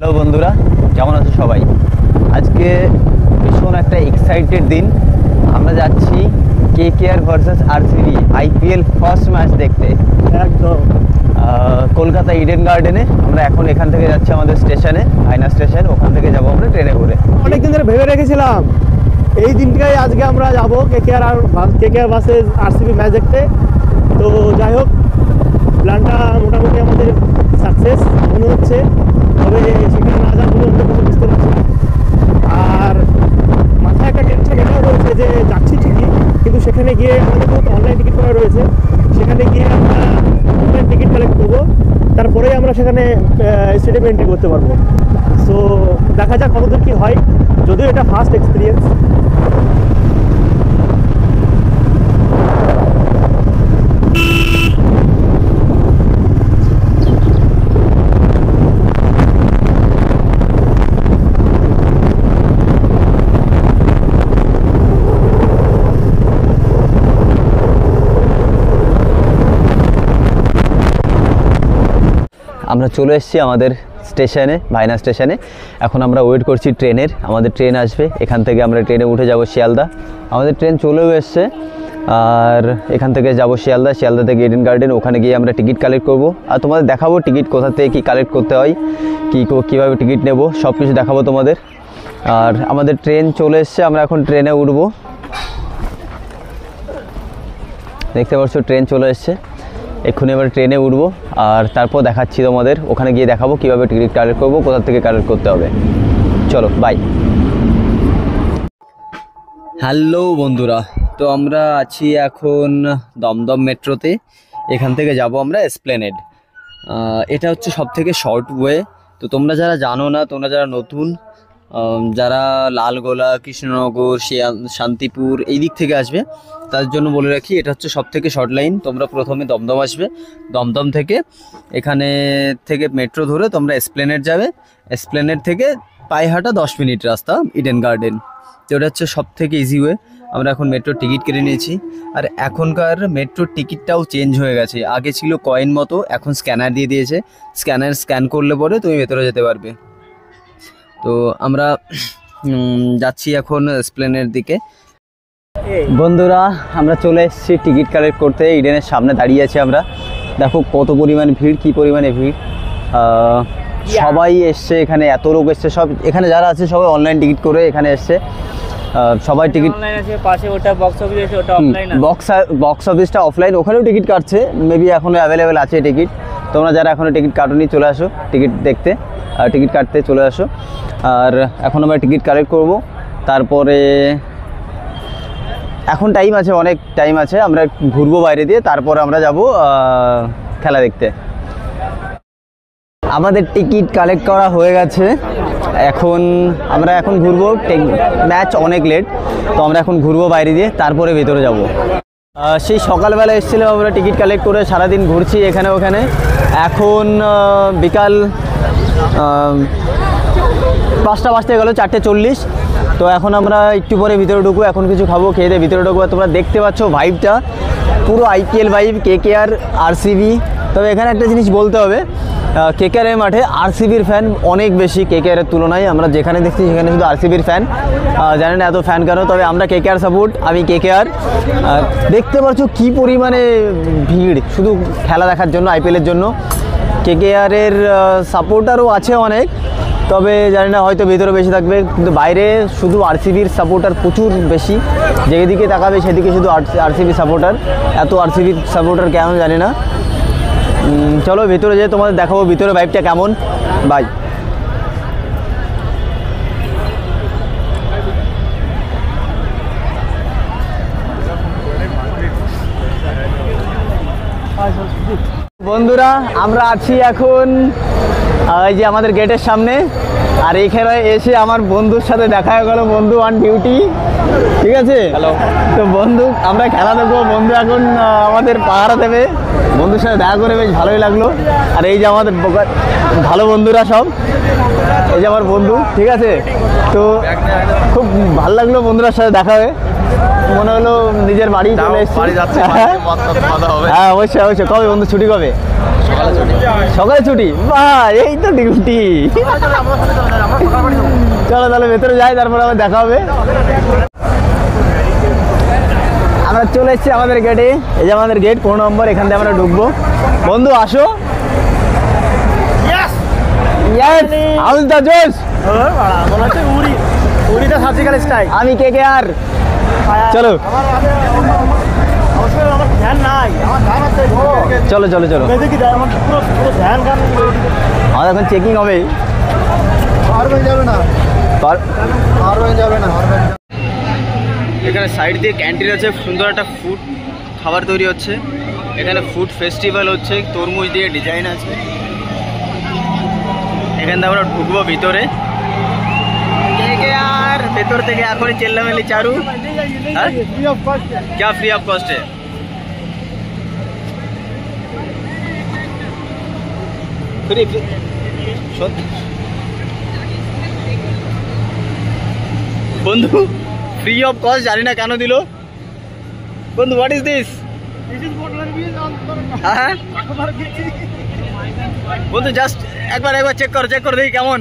Hello বন্ধুরা, কেমন আছো সবাই? আজকে ভীষণ একটা এক্সাইটেড দিন। আমরা যাচ্ছি KKR versus RCB IPL first match দেখতে। একদম কলকাতা ইডেন গার্ডেনে। আমরা এখন এখান থেকে যাচ্ছি আমাদের স্টেশনে, আয়না স্টেশন। ওখান থেকে যাবো আমরা ট্রেনে করে। অনেকদিন ধরে ভেবে রেখেছিলাম এই দিনটাই আজকে আমরা যাবো কেকেআর ভার্সেস আরসিবি ম্যাচ দেখতে। তো যাই হোক, প্ল্যানটা মোটামুটি আমাদের সাকসেস মনে হচ্ছে। তবে সেখানে না যাওয়া পর্যন্ত কোনো বুঝতে পারছি না। আর মাথায় একটা টেনশন এটাও রয়েছে যে যাচ্ছি ঠিকই, কিন্তু সেখানে গিয়ে আমাদের তো অনলাইন টিকিট করা রয়েছে। সেখানে গিয়ে আমরা অনলাইন টিকিট কালেক্ট করবো, তারপরেই আমরা সেখানে স্টেডিয়ামে এন্ট্রি করতে পারবো। সো দেখা যাক কতদূর কী হয়, যদিও এটা ফার্স্ট এক্সপিরিয়েন্স। আমরা চলে এসেছি আমাদের স্টেশনে, ভাইনা স্টেশনে। এখন আমরা ওয়েট করছি ট্রেনের। আমাদের ট্রেন আসবে, এখান থেকে আমরা ট্রেনে উঠে যাব শিয়ালদা। আমাদের ট্রেন চলেও এসছে। আর এখান থেকে যাব শিয়ালদা, শিয়ালদা থেকে ইডেন গার্ডেন। ওখানে গিয়ে আমরা টিকিট কালেক্ট করব, আর তোমাদের দেখাবো টিকিট কোথা থেকে কী কালেক্ট করতে হয়, কীভাবে টিকিট নেব, সব কিছু দেখাবো তোমাদের। আর আমাদের ট্রেন চলে এসছে, আমরা এখন ট্রেনে উঠব। দেখতে পাচ্ছ ট্রেন চলে এসছে, এক্ষুনি এবার ট্রেনে উঠবো। আর তারপর দেখাচ্ছি তোমাদের, ওখানে গিয়ে দেখাবো কীভাবে টিকিট কালেক্ট করবো, কোথা থেকে কালেক্ট করতে হবে। চলো বাই। হ্যালো বন্ধুরা, তো আমরা আছি এখন দমদম মেট্রোতে। এখান থেকে যাব আমরা এসপ্ল্যানেড। এটা হচ্ছে সবথেকে শর্ট ওয়ে। তো তোমরা যারা জানো না, তোমরা যারা নতুন, যারা লালগোলা, কৃষ্ণনগর, শান্তিপুর এই দিক থেকে আসবে, তার জন্য বলে রাখি এটা হচ্ছে সবথেকে শর্ট লাইন। তোমরা প্রথমে দমদম আসবে, দমদম থেকে এখানে থেকে মেট্রো ধরে তোমরা এসপ্ল্যানেড যাবে। এসপ্ল্যানেড থেকে পায়ে হাঁটা 10 মিনিট রাস্তা ইডেন গার্ডেন। তো এটা হচ্ছে সবথেকে ইজি ওয়ে। আমরা এখন মেট্রোর টিকিট কেটে নিয়েছি। আর এখনকার মেট্রোর টিকিটটাও চেঞ্জ হয়ে গেছে। আগে ছিল কয়েন মতো, এখন স্ক্যানার দিয়ে দিয়েছে। স্ক্যান করলে পরে তুমি ভেতরে যেতে পারবে। তো আমরা যাচ্ছি এখন এসপ্ল্যানেড দিকে। বন্ধুরা, আমরা চলে এসেছি টিকিট কালেক্ট করতে। ইডেনের সামনে দাঁড়িয়ে আছি আমরা। দেখো কত পরিমাণ ভিড়, কী পরিমাণে ভিড়। সবাই এসছে এখানে, এত লোক এসছে। সব এখানে যারা আছে সবাই অনলাইন টিকিট করে এখানে এসছে। সবাই টিকিট অনলাইন আছে, পাশে ওটা বক্স অফিস আছে, ওটা অফলাইন আছে। বক্স অফিসটা অফলাইন, ওখানেও টিকিট কাটছে। মেবি এখনও অ্যাভেলেবেল আছে টিকিট। তোমরা যারা এখনও টিকিট কাটোনি চলে আসো টিকিট দেখতে, টিকিট কাটতে চলে আসো। আর এখন আমরা টিকিট কালেক্ট করব। তারপরে এখন টাইম আছে, অনেক টাইম আছে। আমরা ঘুরবো বাইরে দিয়ে, তারপর আমরা যাব খেলা দেখতে। আমাদের টিকিট কালেক্ট করা হয়ে গেছে। আমরা এখন ঘুরবো। ম্যাচ অনেক লেট, তো আমরা এখন ঘুরবো বাইরে দিয়ে, তারপরে ভেতরে যাব। সেই সকালবেলা এসেছিলাম আমরা টিকিট কালেক্ট করে, সারাদিন ঘুরছি এখানে ওখানে। এখন বিকাল 5টা বাজতে গেল, 4:40। তো এখন আমরা একটু পরে ভিতরে ঢুকবো, এখন কিছু খাবো, খেয়ে দিয়ে ভিতরে ঢুকবো। তোমরা দেখতে পাচ্ছ ভাইবটা, পুরো আইপিএল ভাইব, কেকেআর আরসিবি। তবে এখানে একটা জিনিস বলতে হবে, কেকেআরের মাঠে আরসিবির ফ্যান অনেক বেশি কেকেআরের তুলনায়। আমরা যেখানে দেখছি সেখানে শুধু আরসিবির ফ্যান। জানি না এত ফ্যান কেন, তবে আমরা কেকেআর সাপোর্ট, আমি কেকেআর। দেখতে পাচ্ছ কী পরিমাণে ভিড় শুধু খেলা দেখার জন্য, আইপিএলের জন্য। কেকেআরের সাপোর্টারও আছে অনেক, তবে জানি না হয়তো ভিতরে বেশি থাকবে, কিন্তু বাইরে শুধু আরসিবির সাপোর্টার প্রচুর বেশি। যেদিকে তাকাবে সেদিকে শুধু আরসিবি সাপোর্টার। এত আরসিবির সাপোর্টার কেন জানি না। চলো ভিতরে যেয়ে তোমাদের দেখাবো ভিতরে ভাইবটা কেমন। বাই। বন্ধুরা, আমরা আছি এখন এই যে আমাদের গেটের সামনে। আর এইখানে এসে আমার বন্ধুর সাথে দেখা হয়ে গেল, বন্ধু অন ডিউটি। ঠিক আছে, হ্যালো। তো বন্ধু, আমরা খেলা দেখবো, বন্ধু এখন আমাদের পাহারা দেবে। বন্ধুর সাথে দেখা করে বেশ ভালোই লাগলো। আর এই যে আমাদের ভালো বন্ধুরা সব, এই যে আমার বন্ধু। ঠিক আছে, তো খুব ভালো লাগলো বন্ধুরার সাথে দেখা হয়ে। মনে হলো নিজের বাড়ি চলে এসেছি। বাড়ি যাচ্ছি, খাওয়া হবে। হ্যাঁ অবশ্যই অবশ্যই। কবে বন্ধু ছুটি কবে? সকালে ছুটি, বাহ এই তো ডিউটি। চলো তাহলে ভেতরে যাই, তারপরে আবার দেখা হবে। আমরা চলে এসেছি আমাদের গেটে। এই যে আমাদের গেট 15 নম্বর, এখান থেকে আমরা ঢুকবো। বন্ধু আসো। আমি কে কে আর চলো চলো চলো চলো। আমার এখন চেকিং হবে। এখানে সাইড দিয়ে ক্যান্টিন আছে, সুন্দর একটা ফুড খাবার তৈরি হচ্ছে। এখানে ফুড ফেস্টিভ্যাল হচ্ছে, তরমুজ দিয়ে ডিজাইন আছে। এখান থেকে আমরা ঢুকবো ভিতরে। আর ভেতর থেকে এখনই চেল্লামেলি চারু। হ্যাঁ क्या फ्री ऑफ कॉस्ट है? फ्री বন্ধু ফ্রি অফ কস্ট, জানি না কেন দিল বন্ধু। What is this? হ্যাঁ বন্ধু জাস্ট একবার চেক কর দেখি কেমন।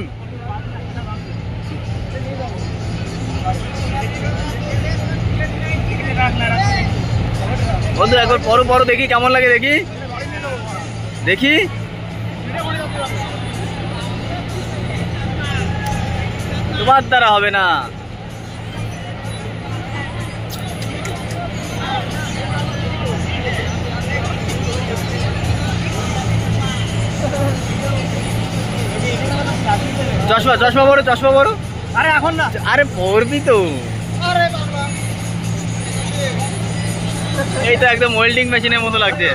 বন্ধু একবার পরো দেখি কেমন লাগে, দেখি তোমার দ্বারা হবে না। চশমা বড়। আরে এখন না, আরে পড়বি তো। এই তো একদম ওয়েল্ডিং মেশিনের মতো লাগছে।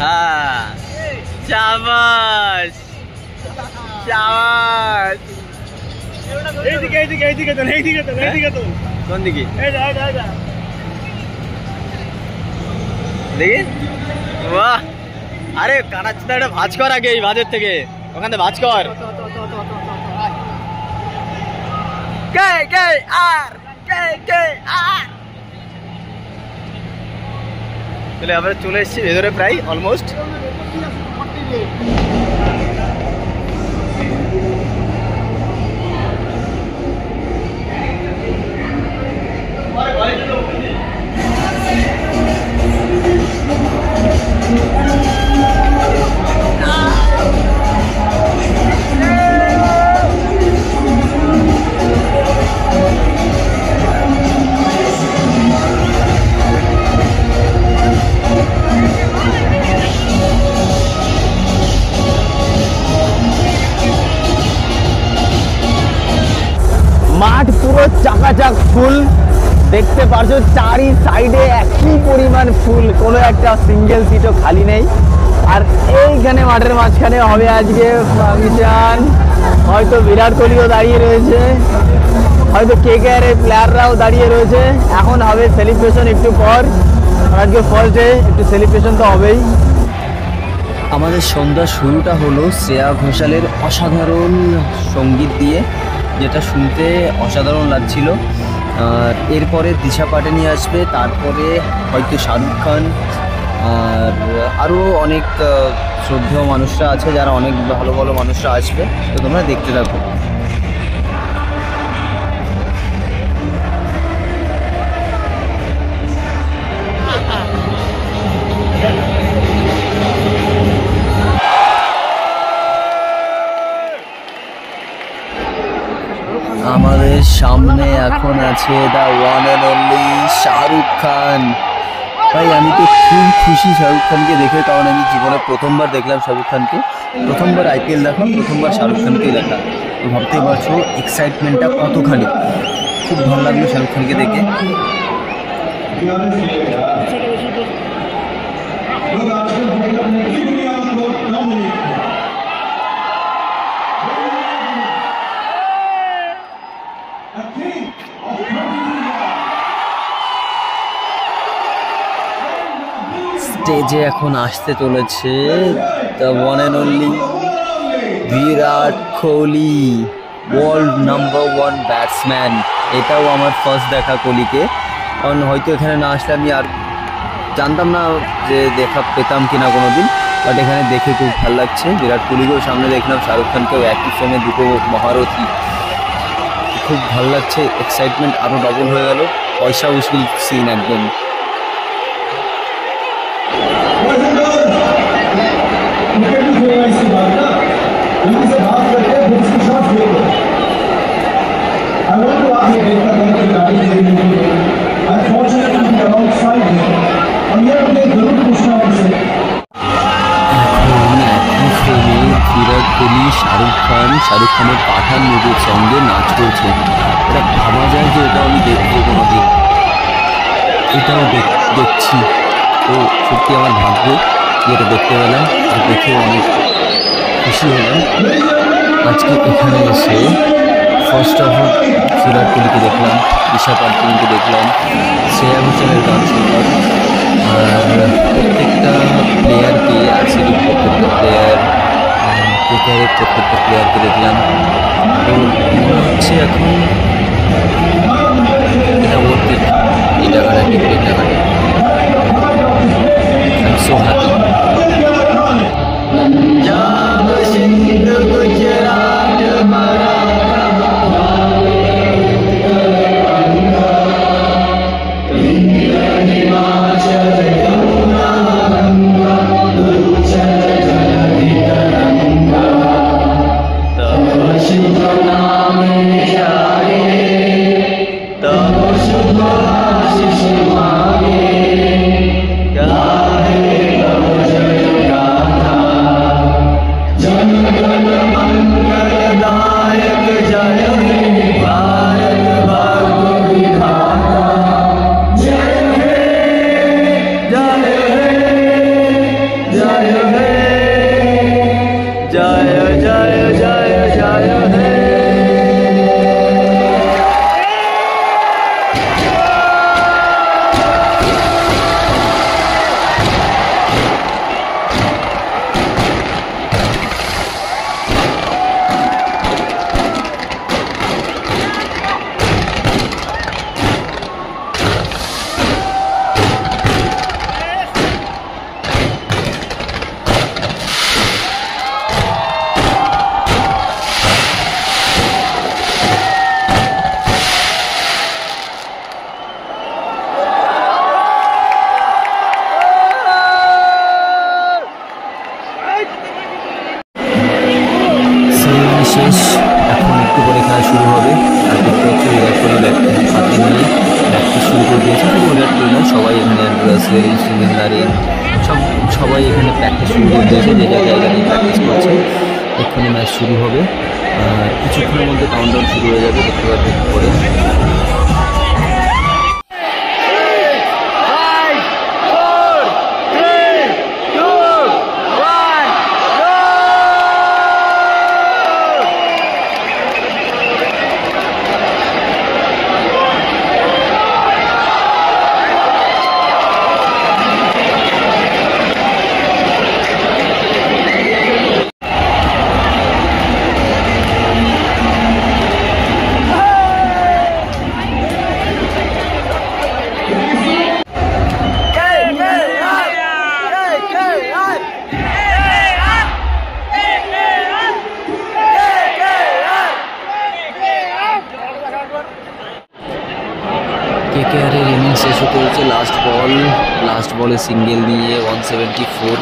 হ্যাঁ শাবাশ। কোন দিকে দেখি? বাহ, আরে কানাচ্ছিটা একটা ভাজ কর আগে, এই ভাজের থেকে ওখান থেকে ভাজ কর। তাহলে আমরা চলে এসেছি ভেতরে প্রায় অলমোস্ট। মাঠ পুরো চাকাচাক ফুল, দেখতে পারছো চারি সাইডে একই পরিমাণ ফুল, কোনো একটা সিঙ্গেল সিটও খালি নেই। আর এইখানে মাঠের মাঝখানে হবে আজকে ফাংশন। হয়তো বিরাট কোহলিও দাঁড়িয়ে রয়েছে, হয়তো KKR এর প্লেয়াররাও দাঁড়িয়ে রয়েছে। এখন হবে সেলিব্রেশন একটু পর, আজকে ফার্স্ট ডে, একটু সেলিব্রেশন তো হবেই। আমাদের সন্ধ্যা শুরুটা হলো শ্রেয়া ঘোষালের অসাধারণ সঙ্গীত দিয়ে, যেটা শুনতে অসাধারণ লাগছিল। আর এরপরে দিশা পাটানি আসবে, তারপরে হয়তো শাহরুখ খান, আর আরও অনেক শ্রদ্ধেয় মানুষরা আছে, যারা অনেক ভালো ভালো মানুষরা আসবে। তো তোমরা দেখতে থাকো। আমাদের সামনে এখন আছে the one and only Shahrukh Khan. ভাই আমি তো খুব খুশি শাহরুখ খানকে দেখে, কারণ আমি জীবনে প্রথমবার দেখলাম শাহরুখ খানকে। প্রথমবার IPL দেখা, প্রথমবার শাহরুখ খানকে দেখা। তো ভাবতেই পারছো এক্সাইটমেন্টটা কতখানি। খুব ভালো লাগলো শাহরুখ খানকে দেখে। স্টেজে এখন আসতে চলেছে the one and only Virat Kohli world number 1 batsman. এটাও আমার ফার্স্ট দেখা কোহলিকে, কারণ হয়তো এখানে না আসলে আমি আর জানতাম না যে দেখা পেতাম কিনা কোনো দিন, বাট এখানে দেখে খুব ভালো লাগছে। বিরাট কোহলিকেও সামনে দেখলাম, শাহরুখ খানকেও একই ফ্রেমে, দুটো মহারথী। খুব ভালো লাগছে, এক্সাইটমেন্ট আরও ডবল হয়ে গেল। পয়সা উসুল সিন একদম। বিরাট কোহলি শাহরুখ খানের পাঠান মুভির সঙ্গে নাচ করছে। এটা ভাবা যায় যে এটা আমি দেখবো কোনোদিন, এটাও দেখছি। তো সত্যি আমার ভাগ্য যে এটা দেখতে পেলাম, দেখে অনেক খুশি হলাম। আজকে এখানে এসে ফার্স্ট অফ অল বিরাট কোহলিকে দেখলাম, ঈশা পার্টিকে দেখলাম, শ্রেয়া ঘোষালের গান শুনলাম, আর প্রত্যেকটা প্লেয়ারকে, আরসিবির প্রত্যেকটা প্লেয়ার, কেকেআরের প্রত্যেকটা প্লেয়ারকে দেখলাম। তো মনে হচ্ছে এখন এটা ভর্তি, এই টাকাটা টিকিটের টাকাটা। I am so happy. শেষ, এখন একটু পরে খেলা শুরু হবে। আর দেখতে হচ্ছে বিরাট কোহলি ব্যাট হাতে নিয়ে প্র্যাকটিস শুরু করে দিয়েছে। বিরাট কোহলি নয়, সবাই এখানে অ্যান্ড্রাসেল, সুমিন্দারি সবাই এখানে প্র্যাকটিস শুরু করে দিয়েছে, যে জায়গায় নিয়ে প্র্যাকটিস করছে। এক্ষুনি ম্যাচ শুরু হবে, আর কিছুক্ষণের মধ্যে কাউন্টডাউন শুরু হয়ে যাবে, দেখতে পারবে পরে। কেকেআরের ইনিংস শেষ হতে হচ্ছে। লাস্ট বলে সিঙ্গেল নিয়ে 174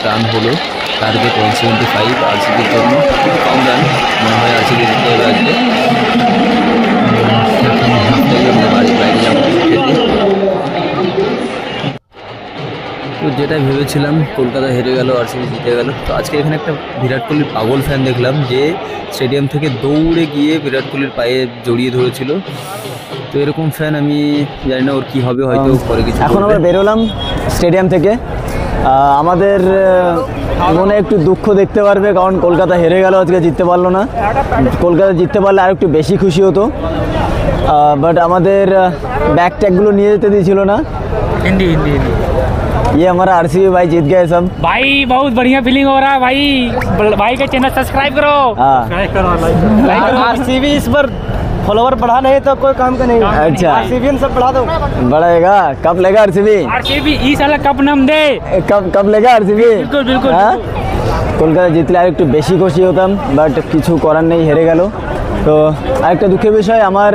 রান হলো, টার্গেট 175 আরসিবির জন্য। খুব কম রান, মনে হয় আরসিবি জিততে হবে আজকে। এখন হাফ টাইমে বাড়ি বাইরে যাবো খেতে। তো যেটা ভেবেছিলাম, কলকাতা হেরে গেল, আরসিবি জিতে গেল। তো আজকে এখানে একটা বিরাট কোহলির পাগল ফ্যান দেখলাম, যে স্টেডিয়াম থেকে দৌড়ে গিয়ে বিরাট কোহলির পায়ে জড়িয়ে ধরেছিল। তো এরকম ফ্যান আমি জানি না ওর কী হবে, হয়তো পরে কিছু। এখন আমরা বেরোলাম স্টেডিয়াম থেকে। আমাদের মনে একটু দুঃখ দেখতে পারবে, কারণ কলকাতা হেরে গেল, আজকে জিততে পারলো না। কলকাতা জিততে পারলে আর একটু বেশি খুশি হতো, বাট আমাদের ব্যাগ ট্যাগগুলো নিয়ে যেতে দিয়েছিল না। ये हमारा आरसीबी भाई जीत गए सब। भाई बहुत बढ़िया फीलिंग हो रहा है भाई। भाई का चैनल सब्सक्राइब करो। हाँ आरसीबी इस बार फॉलोवर बढ़ा नहीं तो कोई काम का नहीं। अच्छा आरसीबी सब बढ़ा दो। बढ़ेगा। कब लेगा आरसीबी? आरसीबी इस साल कप नाम दे। कब लेगा आरसीबी? बिल्कुल बिल्कुल। কলকাতা জিতলে আর একটু বেশি খুশি হতাম, বাট কিছু করার নেই, হেরে গেল। তো আরেকটা দুঃখের বিষয়, আমার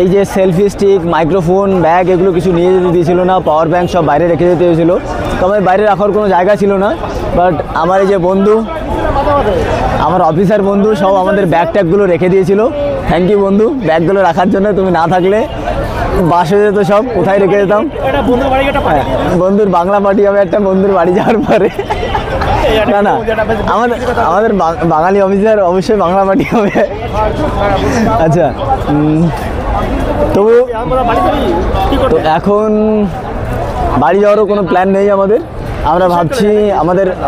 এই যে সেলফি স্টিক, মাইক্রোফোন, ব্যাগ এগুলো কিছু নিয়ে যেতে দিয়েছিল না, পাওয়ার ব্যাঙ্ক সব বাইরে রেখে যেতে হয়েছিল। তো আমার বাইরে রাখার কোনো জায়গা ছিল না, বাট আমার এই যে বন্ধু, আমার অফিসার বন্ধু সব আমাদের ব্যাগ ট্যাগগুলো রেখে দিয়েছিল। থ্যাংক ইউ বন্ধু, ব্যাগগুলো রাখার জন্য। তুমি না থাকলে বাস হয়ে যেত সব, কোথায় রেখে যেতাম। বন্ধুর বাংলা পার্টি হবে একটা, বন্ধুর বাড়ি যাওয়ার পরে। না না, আমাদের বাঙালি অফিসার অবশ্যই বাংলা পার্টি হবে। আচ্ছা, তো এখন বাড়ি যাওয়ারও কোনো প্ল্যান নেই আমাদের। আমরা ভাবছি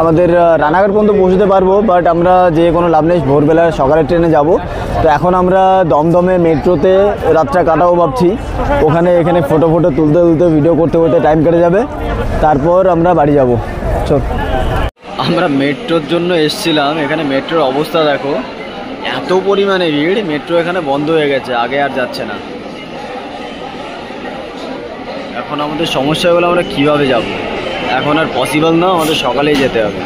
আমাদের রানাঘাট পর্যন্ত পৌঁছতে পারবো, বাট আমরা যে কোনো লাভ নেই, ভোরবেলা সকালের ট্রেনে যাব। তো এখন আমরা দমদমে মেট্রোতে রাতটা কাটাবো ভাবছি। এখানে ফটো তুলতে ভিডিও করতে টাইম কেটে যাবে, তারপর আমরা বাড়ি যাব। চল, আমরা মেট্রোর জন্য এসেছিলাম। এখানে মেট্রোর অবস্থা দেখো, এত পরিমাণে ভিড়। মেট্রো এখানে বন্ধ হয়ে গেছে, আগে আর যাচ্ছে না। এখন আমাদের সমস্যা হলো আমরা কিভাবে যাব। এখন আর পসিবল না, আমাদের সকালেই যেতে হবে।